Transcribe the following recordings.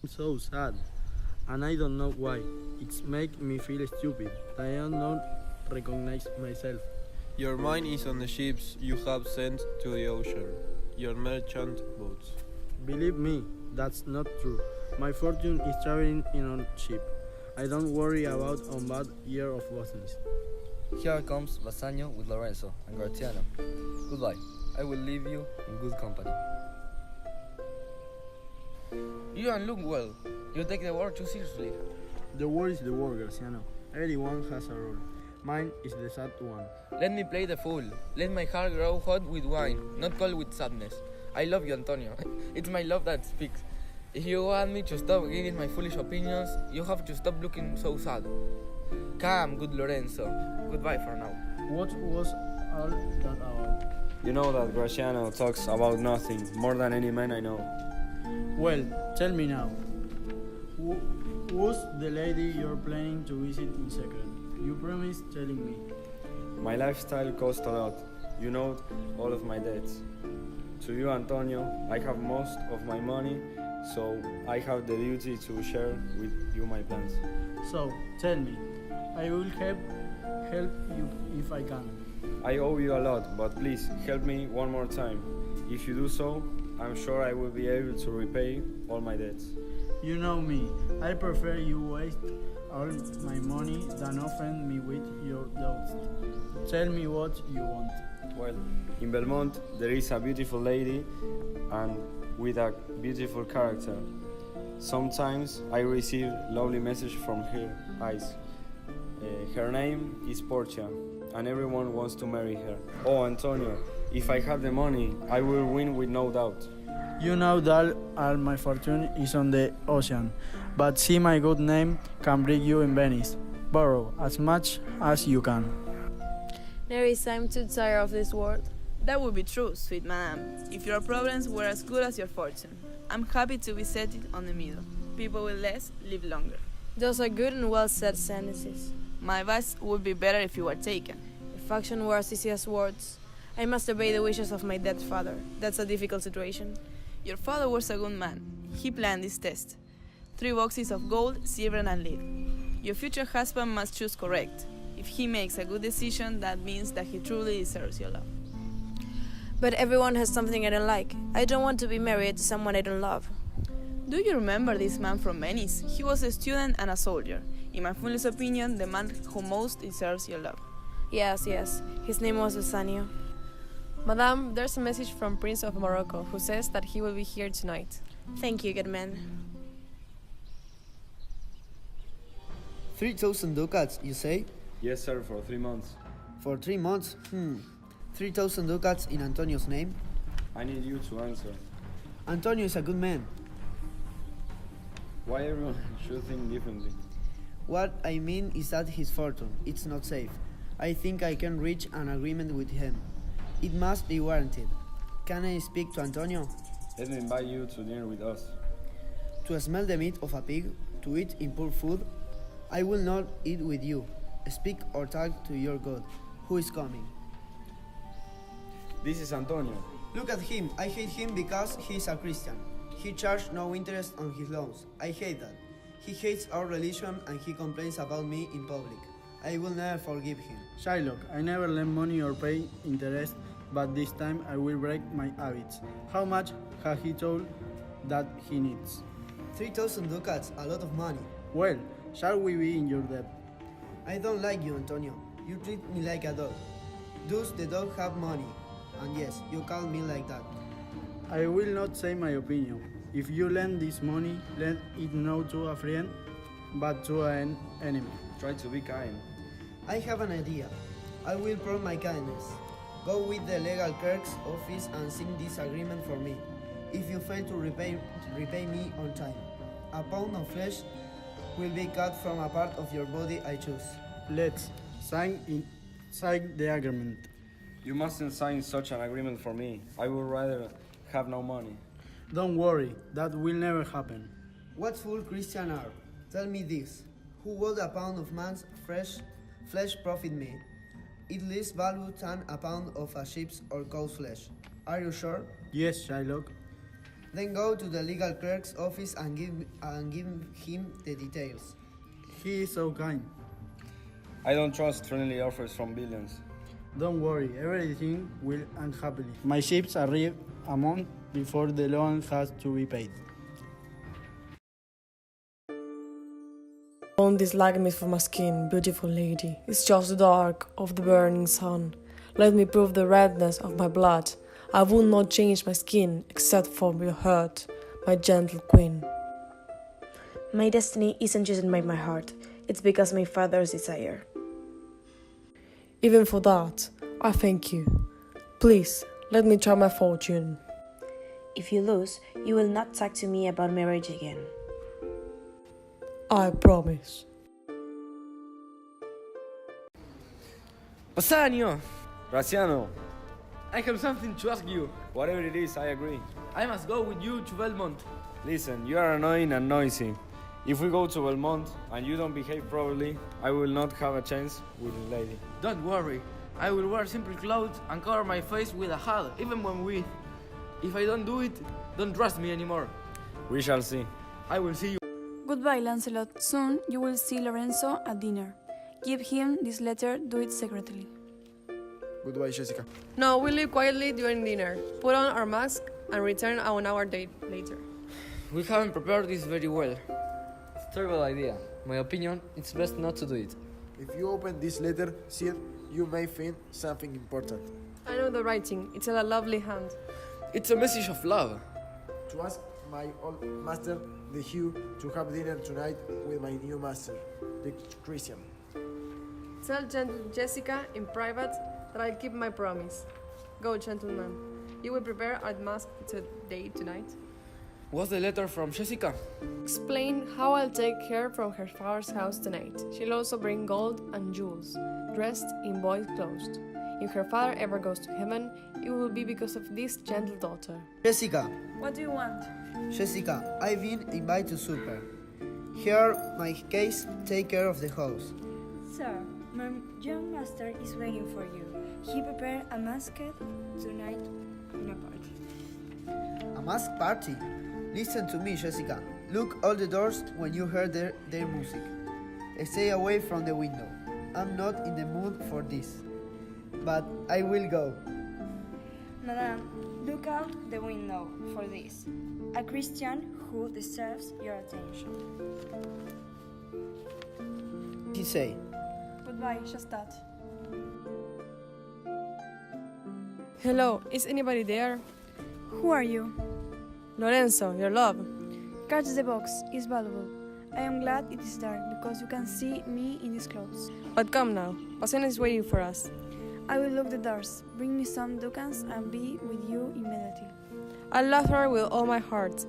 So sad, and I don't know why. It's make me feel stupid. I don't know recognize myself. Your mind is on the ships you have sent to the ocean, your merchant boats. Believe me, that's not true. My fortune is traveling in a ship. I don't worry about a bad year of business. Here comes Bassanio with Lorenzo and Graziano. Goodbye. I will leave you in good company. You don't look well. You take the war too seriously. The war is the war, Graciano. Everyone has a role. Mine is the sad one. Let me play the fool. Let my heart grow hot with wine, not cold with sadness. I love you, Antonio. It's my love that speaks. If you want me to stop giving my foolish opinions, you have to stop looking so sad. Come, good Lorenzo. Goodbye for now. What was all that about? You know that Graciano talks about nothing more than any man I know. Well, tell me now. Who's the lady you're planning to visit in secret? You promised telling me. My lifestyle costs a lot. You know all of my debts. To you, Antonio, I have most of my money, so I have the duty to share with you my plans. So, tell me. I will help you if I can. I owe you a lot, but please help me one more time. If you do so, I'm sure I will be able to repay all my debts. You know me. I prefer you waste all my money than offend me with your doubts. Tell me what you want. Well, in Belmont there is a beautiful lady and with a beautiful character. Sometimes I receive lovely messages from her eyes. Her name is Portia, and everyone wants to marry her. Oh, Antonio, if I have the money, I will win with no doubt. You know that all my fortune is on the ocean, but see my good name can bring you in Venice. Borrow as much as you can. Nerys, I'm too tired of this world. That would be true, sweet madam, if your problems were as good as your fortune. I'm happy to be settled on the middle. People with less live longer. Those are good and well said sentences. My advice would be better if you were taken. If action were as easy as words, I must obey the wishes of my dead father. That's a difficult situation. Your father was a good man. He planned this test. 3 boxes of gold, silver, and lead. Your future husband must choose correct. If he makes a good decision, that means that he truly deserves your love. But everyone has something I don't like. I don't want to be married to someone I don't love. Do you remember this man from Venice? He was a student and a soldier. In my foolish opinion, the man who most deserves your love. Yes. His name was Bassanio. Madame, there's a message from Prince of Morocco who says that he will be here tonight. Thank you, good man. 3,000 ducats, you say? Yes, sir, for 3 months. For 3 months? 3,000 ducats in Antonio's name? I need you to answer. Antonio is a good man. Why everyone should think differently? What I mean is that his fortune, it's not safe. I think I can reach an agreement with him. It must be warranted. Can I speak to Antonio? Let me invite you to dinner with us. To smell the meat of a pig, to eat impure food? I will not eat with you. Speak or talk to your God. Who is coming? This is Antonio. Look at him. I hate him because he is a Christian. He charged no interest on his loans. I hate that. He hates our religion and he complains about me in public. I will never forgive him. Shylock, I never lend money or pay interest, but this time I will break my habits. How much has he told that he needs? 3,000 ducats, a lot of money. Well, shall we be in your debt? I don't like you, Antonio. You treat me like a dog. Does the dog have money? And yes, you call me like that. I will not say my opinion. If you lend this money, let it not to a friend, but to an enemy. Try to be kind. I have an idea. I will prove my kindness. Go with the legal clerk's office and sign this agreement for me. If you fail to repay me on time, a pound of flesh will be cut from a part of your body I choose. Let's sign the agreement. You mustn't sign such an agreement for me. I would rather have no money. Don't worry, that will never happen. What fool Christian are? Tell me this. Who would a pound of man's fresh flesh profit me? It less value than a pound of a sheep's or cow's flesh. Are you sure? Yes, Shylock. Then go to the legal clerk's office and give him the details. He is so kind. I don't trust friendly offers from billions. Don't worry, everything will end happily. My ships arrive a month before the loan has to be paid. Don't dislike me for my skin, beautiful lady. It's just the dark of the burning sun. Let me prove the redness of my blood. I will not change my skin except for your hurt, my gentle queen. My destiny isn't chosen by my heart, it's because my father's desire. Even for that, I thank you. Please, let me try my fortune. If you lose, you will not talk to me about marriage again. I promise. Bassanio! Graziano, I have something to ask you. whatever it is, I agree. I must go with you to Belmont. Listen, you are annoying and noisy. If we go to Belmont and you don't behave properly, I will not have a chance with the lady. Don't worry. I will wear simple clothes and cover my face with a hat, even when we... If I don't do it, don't trust me anymore. We shall see. I will see you. Goodbye, Lancelot. Soon you will see Lorenzo at dinner. Give him this letter, do it secretly. Goodbye, Jessica. No, we leave quietly during dinner. Put on our mask and return on our date later. We haven't prepared this very well. It's a terrible idea. My opinion, it's best not to do it. If you open this letter, Sir, you may find something important. I know the writing. It's in a lovely hand. It's a message of love. To ask my old master, the Hugh, to have dinner tonight with my new master, the Christian. Tell gentle Jessica in private that I'll keep my promise. Go, gentlemen. You will prepare our mask today tonight. What's the letter from Jessica? Explain how I'll take her from her father's house tonight. She'll also bring gold and jewels, dressed in boy's clothes. If her father ever goes to heaven, it will be because of this gentle daughter. Jessica, What do you want? Jessica, I've been invited to supper. Here, my case, take care of the house. Sir, my young master is waiting for you. He prepared a masked tonight in a party. A mask party? Listen to me, Jessica. Look all the doors when you hear their music. Stay away from the window. I'm not in the mood for this. But I will go. Madame, look out the window for this. A Christian who deserves your attention. He say. Goodbye, just that. Hello, is anybody there? Who are you? Lorenzo, your love. Catch the box, it's valuable. I am glad it is dark because you can see me in these clothes. But come now, Basena is waiting for us. I will lock the doors. Bring me some ducats and be with you immediately. I love her with all my heart.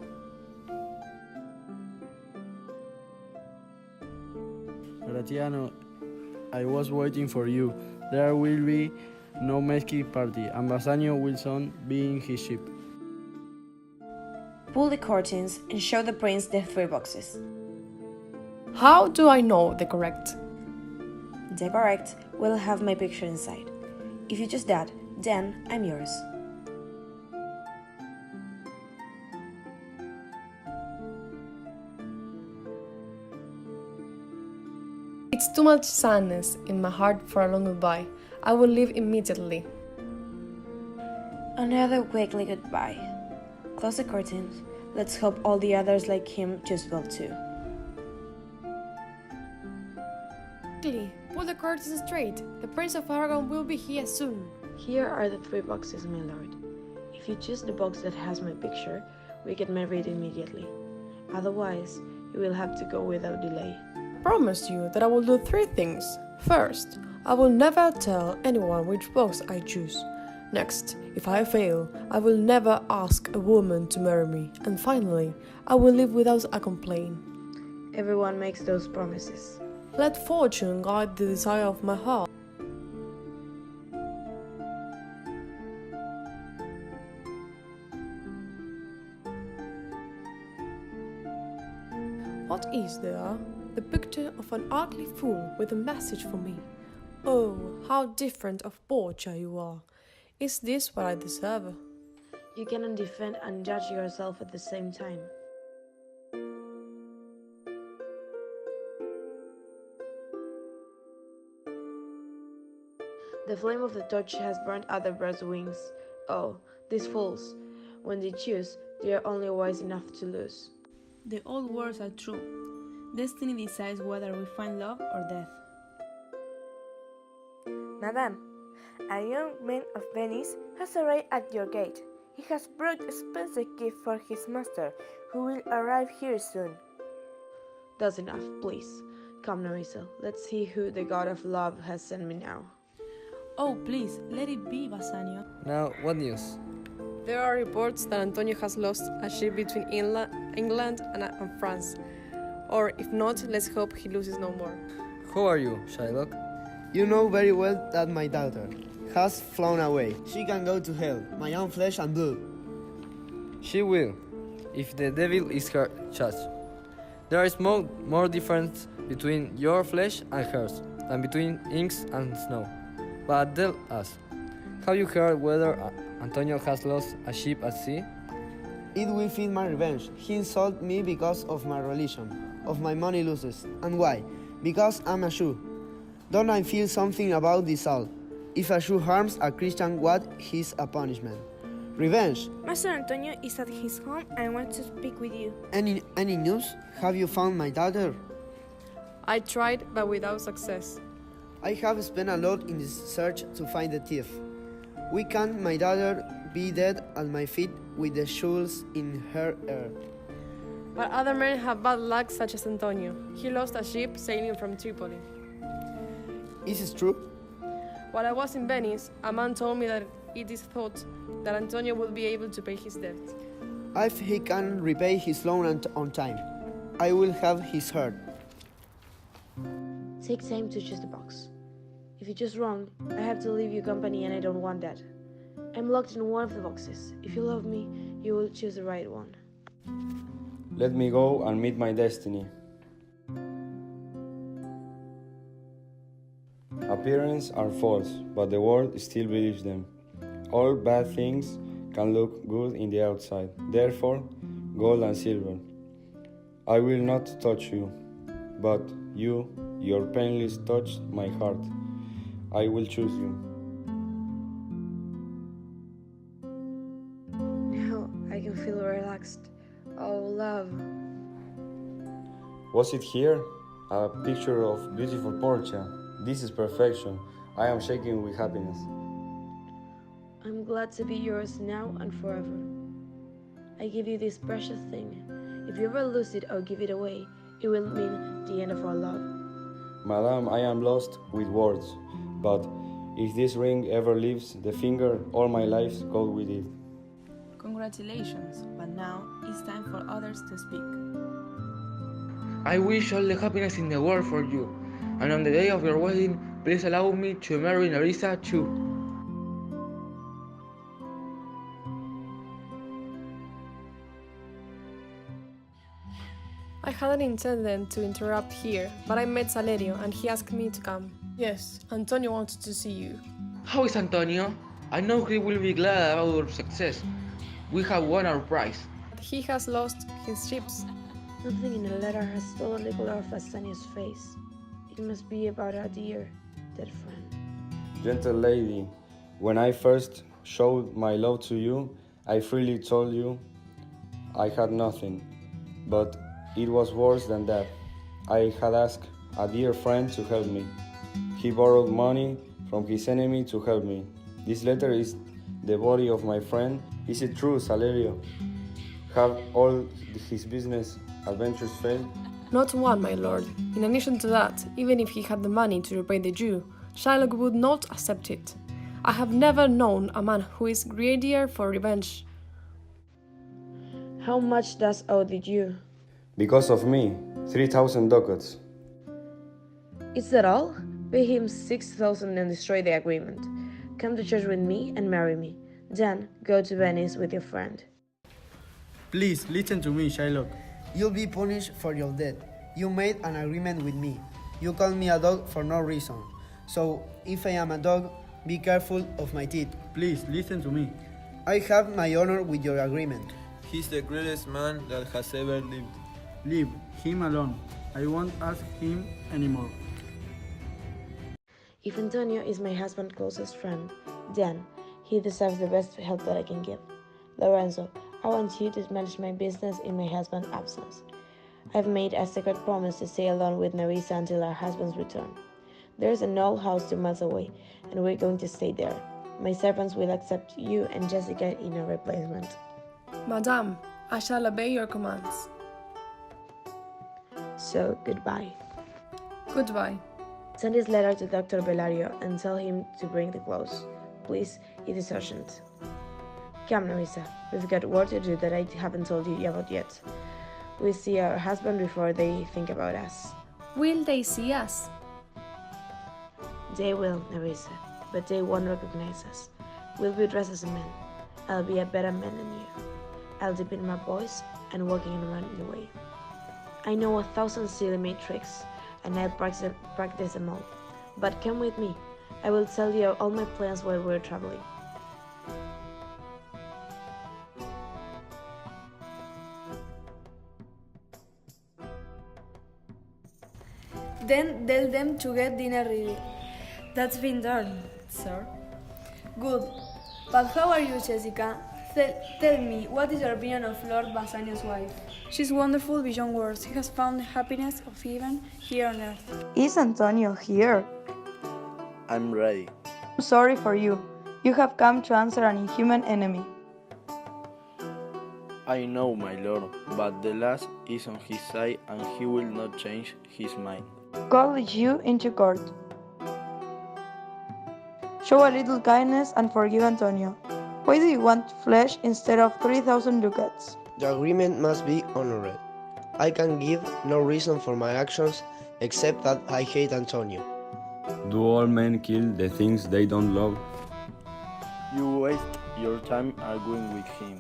Gratiano, I was waiting for you. There will be no masked party, and Bassanio will soon be in his ship. Pull the curtains and show the prince the 3 boxes. How do I know the correct? The correct will have my picture inside. If you choose that, then I'm yours. It's too much sadness in my heart for a long goodbye. I will leave immediately. Another weekly goodbye. Close the curtains. Let's hope all the others like him choose well too. Quickly, pull the curtains straight. The Prince of Aragon will be here soon. Here are the 3 boxes, my lord. If you choose the box that has my picture, we get married immediately. Otherwise, you will have to go without delay. Promise you that I will do 3 things. First, I will never tell anyone which box I choose. Next, if I fail, I will never ask a woman to marry me. And finally, I will live without a complaint. Everyone makes those promises. Let fortune guide the desire of my heart. What is there? The picture of an ugly fool with a message for me. Oh, how different of Borgia you are. Is this what I deserve? You cannot defend and judge yourself at the same time. The flame of the torch has burnt other birds' wings. Oh, these fools! When they choose, they are only wise enough to lose. The old words are true. Destiny decides whether we find love or death. Madame, a young man of Venice has arrived at your gate. He has brought a expensive gift for his master, who will arrive here soon. That's enough, please. Come, Narisa, let's see who the god of love has sent me now. Oh, please, let it be, Bassanio. Now, what news? There are reports that Antonio has lost a ship between England and France. Or if not, let's hope he loses no more. Who are you, Shylock? You know very well that my daughter has flown away. She can go to hell, my own flesh and blood. She will, if the devil is her judge. There is more difference between your flesh and hers than between inks and snow. But tell us, have you heard whether Antonio has lost a ship at sea? It will fit my revenge. He insulted me because of my religion, of my money losses. And why? Because I'm a Jew. Don't I feel something about this all? If a Jew harms a Christian, what is a punishment? Revenge. Master Antonio is at his home and wants to speak with you. Any news? Have you found my daughter? I tried, but without success. I have spent a lot in this search to find the thief. We can't my daughter be dead at my feet with the jewels in her hair. But other men have bad luck, such as Antonio. He lost a ship sailing from Tripoli. Is it true? While I was in Venice, a man told me that it is thought that Antonio will be able to pay his debt. If he can repay his loan on time, I will have his heart. Take time to choose the box. If you choose wrong, I have to leave you company and I don't want that. I'm locked in one of the boxes. If you love me, you will choose the right one. Let me go and meet my destiny. Appearances are false, but the world still believes them. All bad things can look good in the outside. Therefore, gold and silver. I will not touch you, but you, your painless touch my heart. I will choose you. Now I can feel relaxed. Oh, love. Was it here? A picture of beautiful Portia. This is perfection. I am shaking with happiness. I'm glad to be yours now and forever. I give you this precious thing. If you ever lose it or give it away, it will mean the end of our love. Madame, I am lost with words, but if this ring ever leaves the finger, all my life goes with it. Congratulations, but now it's time for others to speak. I wish all the happiness in the world for you, and on the day of your wedding, please allow me to marry Narisa too. I hadn't intended to interrupt here, but I met Salerio and he asked me to come. Yes, Antonio wanted to see you. How is Antonio? I know he will be glad about our success. We have won our prize. He has lost his ships. Something in the letter has stolen the color of Bassanio's face. It must be about our dear, dead friend. Gentle lady, when I first showed my love to you, I freely told you I had nothing. But it was worse than that. I had asked a dear friend to help me. He borrowed money from his enemy to help me. This letter is the body of my friend. Is it true, Salerio? Have all his business adventures failed? Not one, my lord. In addition to that, even if he had the money to repay the Jew, Shylock would not accept it. I have never known a man who is greedier for revenge. How much does owe the Jew? Because of me, 3,000 ducats. Is that all? Pay him 6,000 and destroy the agreement. Come to church with me and marry me. Then go to Venice with your friend. Please listen to me, Shylock. You'll be punished for your debt. You made an agreement with me. You called me a dog for no reason. So, if I am a dog, be careful of my teeth. Please listen to me. I have my honor with your agreement. He's the greatest man that has ever lived. Leave him alone. I won't ask him anymore. If Antonio is my husband's closest friend, then he deserves the best help that I can give. Lorenzo, I want you to manage my business in my husband's absence. I've made a sacred promise to stay alone with Nerissa until our husband's return. There's an old house 2 miles away, and we're going to stay there. My servants will accept you and Jessica in a replacement. Madame, I shall obey your commands. So, goodbye. Goodbye. Send this letter to Dr. Bellario and tell him to bring the clothes. Please, it is urgent. Come, Nerissa. We've got work to do that I haven't told you about yet. We'll see our husband before they think about us. Will they see us? They will, Nerissa, but they won't recognize us. We'll be dressed as men. I'll be a better man than you. I'll dip in my voice and walking around in the way. I know 1,000 silly made tricks, and I'll practice them all. But come with me. I will tell you all my plans while we're traveling. Then tell them to get dinner ready. That's been done, sir. Good. But how are you, Jessica? Tell me, what is your opinion of Lord Bassanio's wife? She's wonderful beyond words. He has found the happiness of heaven here on earth. Is Antonio here? I'm ready. I'm sorry for you. You have come to answer an inhuman enemy. I know, my lord, but the last is on his side and he will not change his mind. Call you into court. Show a little kindness and forgive Antonio. Why do you want flesh instead of 3,000 ducats? The agreement must be honored. I can give no reason for my actions except that I hate Antonio. Do all men kill the things they don't love? You waste your time arguing with him.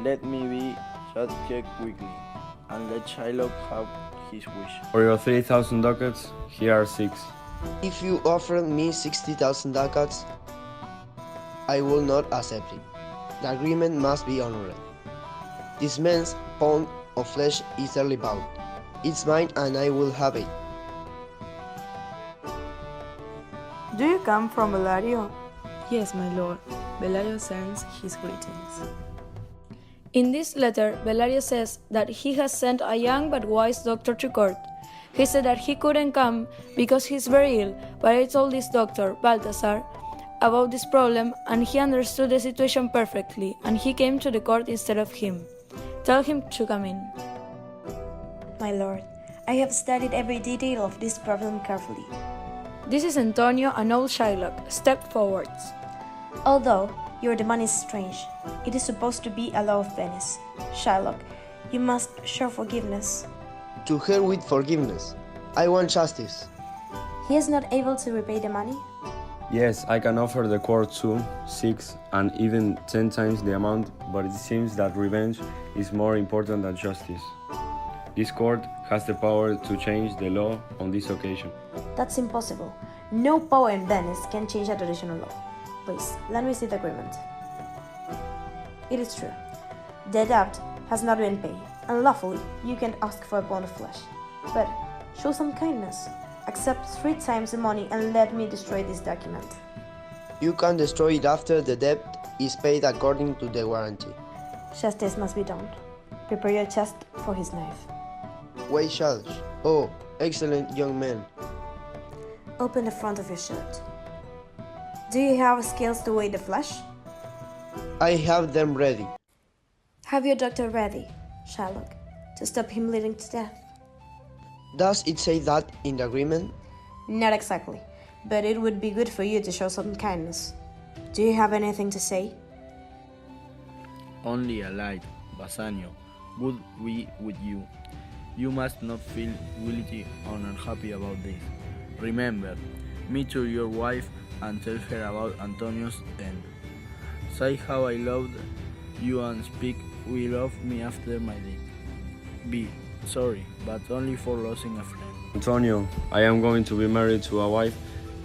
Let me be Shadkek quickly, and let Shylock have his wish. For your 3,000 ducats, here are 6. If you offer me 60,000 ducats, I will not accept it. The agreement must be honored. This man's pound of flesh is early bought. It's mine and I will have it. Do you come from Bellario? Yes, my lord. Bellario sends his greetings. In this letter, Bellario says that he has sent a young but wise doctor to court. He said that he couldn't come because he's very ill, but I told this doctor, Balthasar, about this problem and he understood the situation perfectly and he came to the court instead of him. Tell him to come in. My lord, I have studied every detail of this problem carefully. This is Antonio and old Shylock. Step forwards. Although your demand is strange, it is supposed to be a law of Venice. Shylock, you must show forgiveness. To hell with forgiveness. I want justice. He is not able to repay the money? Yes, I can offer the court 2, 6, and even 10 times the amount, but it seems that revenge is more important than justice. This court has the power to change the law on this occasion. That's impossible. No power in Venice can change a traditional law. Please, let me see the agreement. It is true. The debt has not been paid. Unlawfully, you can ask for a pound of flesh. But show some kindness. Accept 3 times the money and let me destroy this document. You can destroy it after the debt is paid according to the warranty. Justice must be done. Prepare your chest for his knife. Wait, Charles. Oh, excellent young man. Open the front of your shirt. Do you have scales to weigh the flesh? I have them ready. Have your doctor ready, Shylock, to stop him bleeding to death. Does it say that in the agreement? Not exactly, but it would be good for you to show some kindness. Do you have anything to say? Only a light, Bassanio, would be with you. You must not feel guilty or unhappy about this. Remember, meet to your wife and tell her about Antonio's end. Say how I loved you and speak we love me after my death. Be sorry, but only for losing a friend. Antonio, I am going to be married to a wife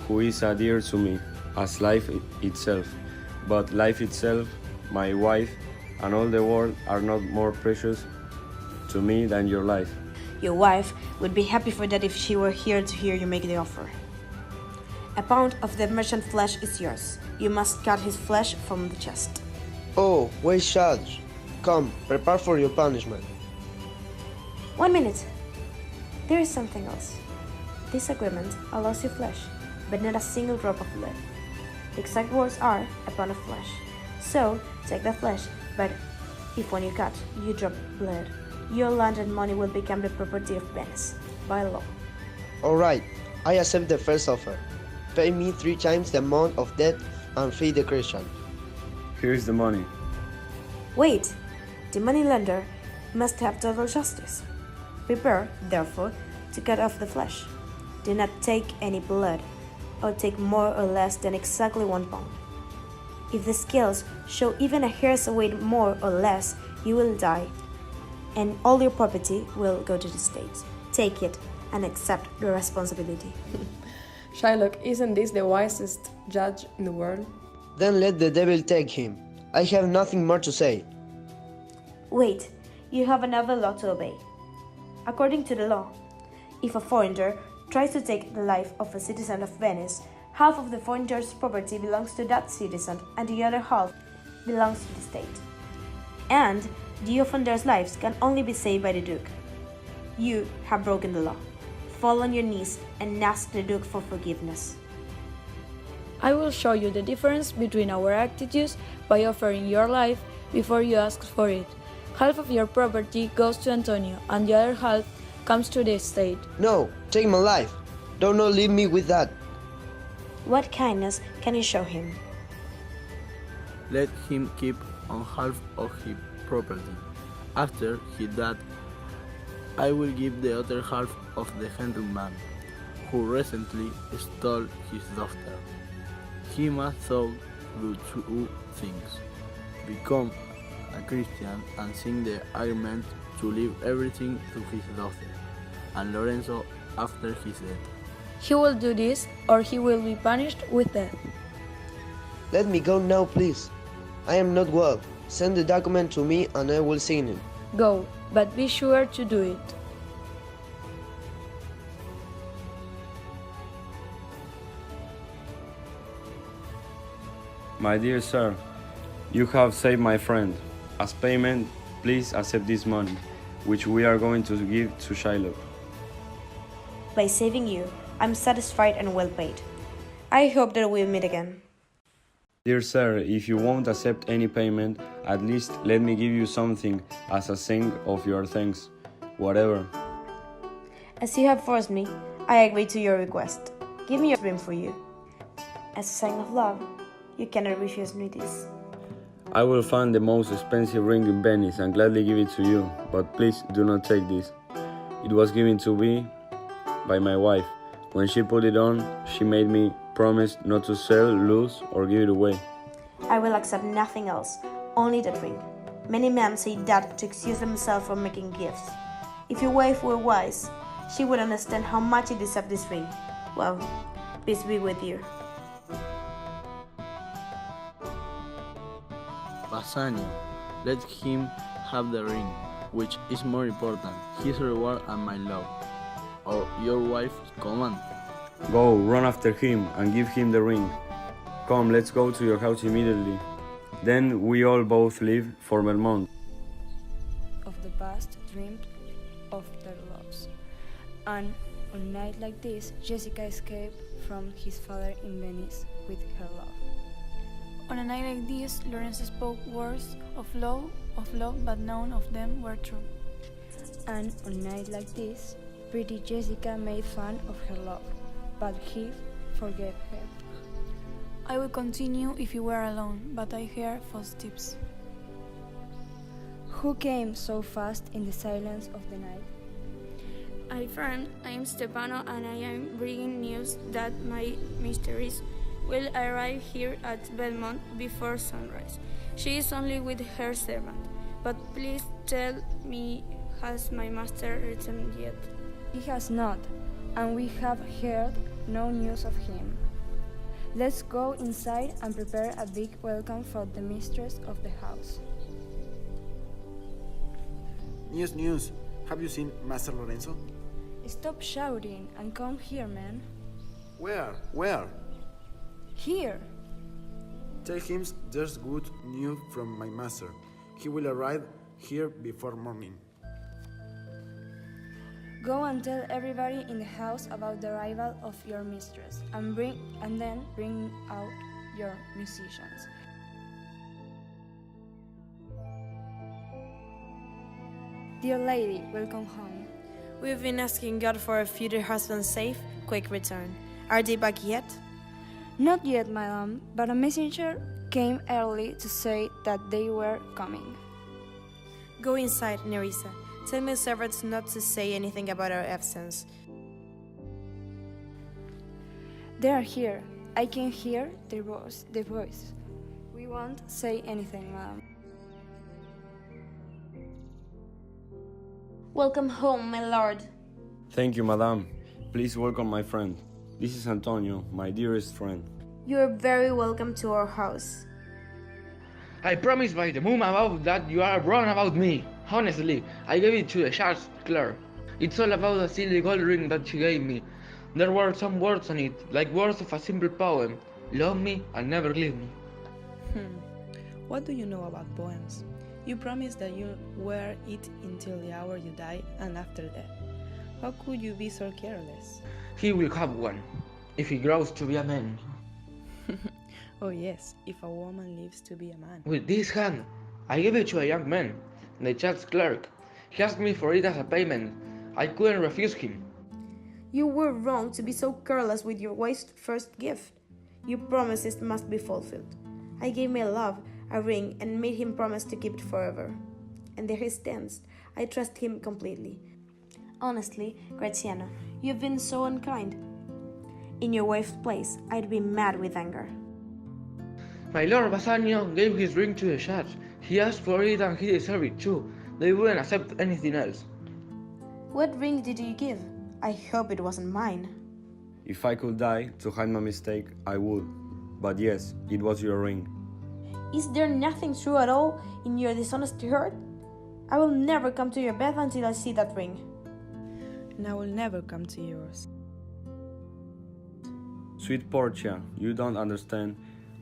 who is dear to me as life itself, but life itself my wife, and all the world are not more precious to me than your life. Your wife would be happy for that if she were here to hear you make the offer. A pound of the merchant flesh is yours. You must cut his flesh from the chest. Oh, wait, Judge. Come, prepare for your punishment. 1 minute. There is something else. This agreement allows you flesh, but not a single drop of blood. The exact words are a pound of flesh. So, take the flesh, but if when you cut, you drop blood, your land and money will become the property of Venice, by law. All right, I accept the first offer. Pay me 3 times the amount of debt and feed the Christian. Here's the money. Wait! The moneylender must have total justice. Prepare, therefore, to cut off the flesh. Do not take any blood, or take more or less than exactly 1 pound. If the scales show even a hair's weight more or less, you will die, and all your property will go to the state. Take it and accept the responsibility. Shylock, isn't this the wisest judge in the world? Then let the devil take him. I have nothing more to say. Wait, you have another law to obey. According to the law, if a foreigner tries to take the life of a citizen of Venice, half of the foreigner's property belongs to that citizen and the other half belongs to the state. And the offender's lives can only be saved by the Duke. You have broken the law. Fall on your knees and ask the Duke for forgiveness. I will show you the difference between our attitudes by offering your life before you ask for it. Half of your property goes to Antonio, and the other half comes to the estate. No, take my life. Do not leave me with that. What kindness can you show him? Let him keep on half of his property. After he died, I will give the other half of the gentleman who recently stole his daughter. He must so do 2 things: become a Christian and sign the agreement to leave everything to his daughter, and Lorenzo after his death. He will do this, or he will be punished with death. Let me go now, please. I am not well. Send the document to me and I will sign it. Go, but be sure to do it. My dear sir, you have saved my friend. As payment, please accept this money, which we are going to give to Shylock. By saving you, I'm satisfied and well paid. I hope that we'll meet again. Dear sir, if you won't accept any payment, at least let me give you something as a sign of your thanks. Whatever. As you have forced me, I agree to your request. Give me a ring for you. As a sign of love, you cannot refuse me this. I will find the most expensive ring in Venice and gladly give it to you, but please do not take this. It was given to me by my wife. When she put it on, she made me promise not to sell, lose, or give it away. I will accept nothing else, only that ring. Many men say that to excuse themselves from making gifts. If your wife were wise, she would understand how much you deserve this ring. Well, peace be with you. Bassanio, let him have the ring, which is more important, his reward and my love, or your wife's command. Go, run after him and give him the ring. Come, let's go to your house immediately. Then we all both leave for Belmont. Of the past dreamed of their loves. And on a night like this, Jessica escaped from his father in Venice with her love. On a night like this, Lorenzo spoke words of love, but none of them were true. And on a night like this, pretty Jessica made fun of her love, but he forgave her. I would continue if you were alone, but I hear footsteps. Who came so fast in the silence of the night? My friend, I am Stefano, and I am bringing news that my mistress will arrive here at Belmont before sunrise. She is only with her servant, but please tell me, has my master returned yet? He has not, and we have heard no news of him. Let's go inside and prepare a big welcome for the mistress of the house. News, news. Have you seen Master Lorenzo? Stop shouting and come here, man. Where? Where? Here! Tell him there's good news from my master. He will arrive here before morning. Go and tell everybody in the house about the arrival of your mistress, and then bring out your musicians. Dear lady, welcome home. We've been asking God for a future husband's safe, quick return. Are they back yet? Not yet, madam, but a messenger came early to say that they were coming. Go inside, Nerissa. Tell my servants not to say anything about our absence. They are here. I can hear their voice. We won't say anything, madam. Welcome home, my lord. Thank you, madame. Please welcome my friend. This is Antonio, my dearest friend. You are very welcome to our house. I promise by the moon above that you are wrong about me. Honestly, I gave it to the judge clerk. It's all about the silly gold ring that she gave me. There were some words on it, like words of a simple poem. Love me and never leave me. What do you know about poems? You promised that you wear it until the hour you die and after death. How could you be so careless? He will have one, if he grows to be a man. Oh yes, if a woman lives to be a man. With this hand, I gave it to a young man, the judge clerk. He asked me for it as a payment. I couldn't refuse him. You were wrong to be so careless with your wife's first gift. Your promises must be fulfilled. I gave my love a ring and made him promise to keep it forever. And there he stands. I trust him completely. Honestly, Graziano, you've been so unkind. In your wife's place, I'd be mad with anger. My lord Bassanio gave his ring to the judge. He asked for it and he deserved it too. They wouldn't accept anything else. What ring did you give? I hope it wasn't mine. If I could die to hide my mistake, I would. But yes, it was your ring. Is there nothing true at all in your dishonest heart? I will never come to your bed until I see that ring. And I will never come to yours. Sweet Portia, you don't understand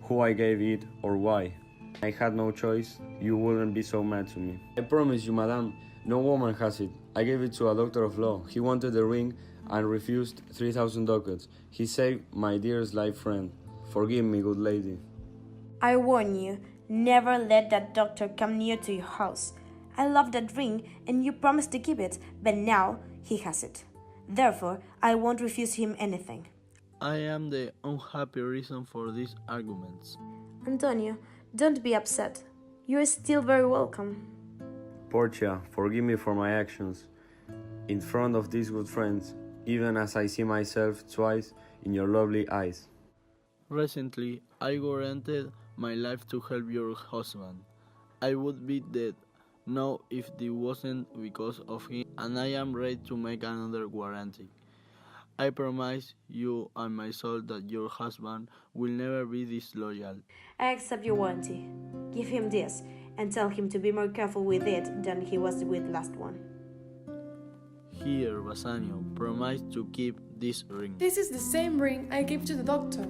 who I gave it or why. I had no choice, you wouldn't be so mad to me. I promise you, madame, no woman has it. I gave it to a doctor of law. He wanted the ring and refused 3,000 ducats. He saved my dearest life friend. Forgive me, good lady. I warn you, never let that doctor come near to your house. I love that ring and you promised to keep it, but now he has it. Therefore, I won't refuse him anything. I am the unhappy reason for these arguments. Antonio, don't be upset. You are still very welcome. Portia, forgive me for my actions. In front of these good friends, even as I see myself twice in your lovely eyes. Recently, I guaranteed my life to help your husband. I would be dead now if it wasn't because of him, and I am ready to make another guarantee. I promise you and my soul that your husband will never be disloyal. I accept your warranty. Give him this and tell him to be more careful with it than he was with last one. Here, Bassanio, promise to keep this ring. This is the same ring I gave to the doctor.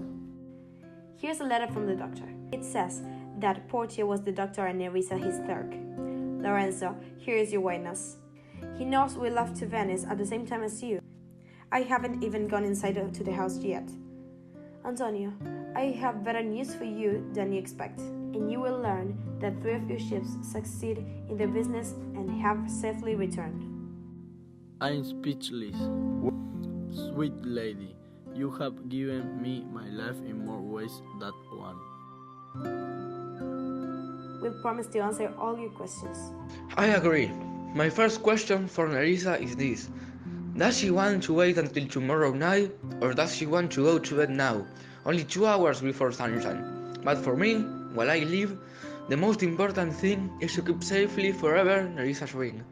Here's a letter from the doctor. It says that Portia was the doctor and Nerissa his clerk. Lorenzo, here is your witness. He knows we left to Venice at the same time as you. I haven't even gone inside to the house yet. Antonio, I have better news for you than you expect, and you will learn that 3 of your ships succeed in their business and have safely returned. I'm speechless. Sweet lady, you have given me my life in more ways than one. We'll promise to answer all your questions. I agree. My first question for Nerissa is this. Does she want to wait until tomorrow night, or does she want to go to bed now, only 2 hours before sunshine? But for me, while I live, the most important thing is to keep safely forever Nerissa's ring.